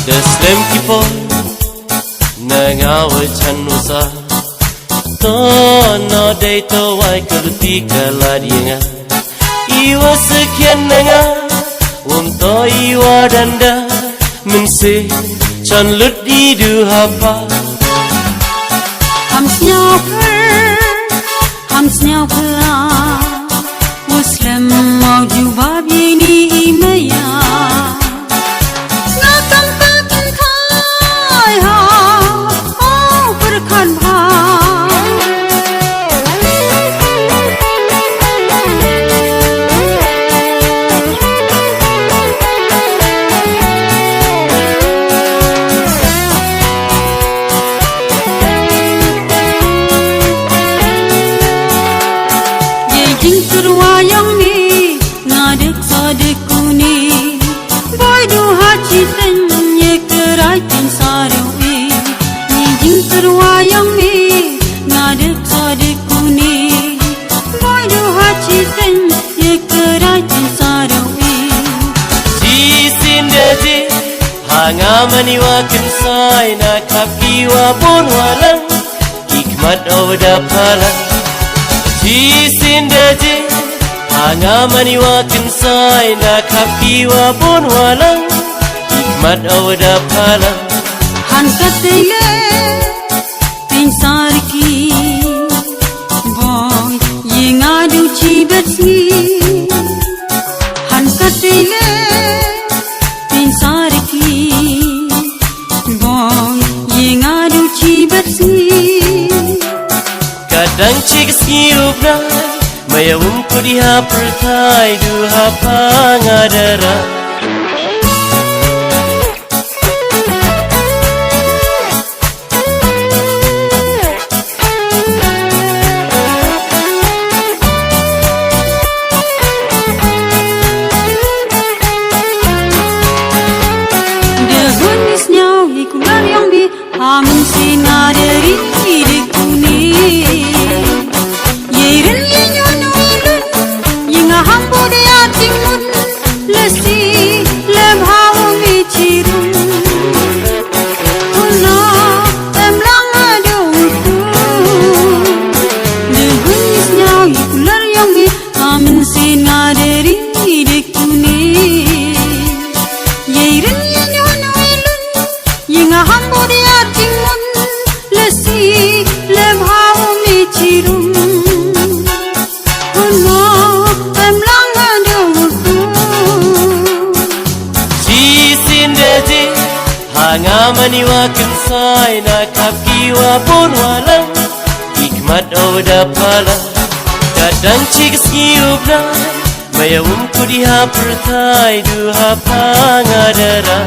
Deslem kipo nangawa chanusa to no day to wai kaluti kaladianga iwa sekian nanga to iwa danda mense chan lut di du hapa ham snyaper Muslim mau juba bini imaya ngakam kakan khai ha oh berkan bha Jing terwayang ni ngadek sadeku ni boy du haji tanya kerai ten sarui ni jing terwayang ni ngadek sadeku ni boy du haji tanya kerai ten sarui si sindade hanga maniwa kensai na kapiwa bon walang hikmat awda palang si sindade hanga maniwa kensai na kapiwa bon walang hikmat awda palang han katile pinsar ki boy yenga du chibetni han katile pinsar ki boy yenga du chibetni kadang cikas ngiupna mayawum ku di hapertai du hapa ngadara Dehun isnyau ikular yang bi hamun sinadari idikuni Yerin yenyon ulun Yenga hampo dia timun Lesi lebhawu michirun Kuna temlang adungku Dehun isnyau ikular yang bi hamun sinadari idikuni Yerin yenyon ulun Yenga hampo dia timun Lesi lebhawu michirun hanga maniwa kensai na kapiwa bon walang hikmat awda palang kadang cikas ngiupna mayawum ku di hapertai du hapa ngadara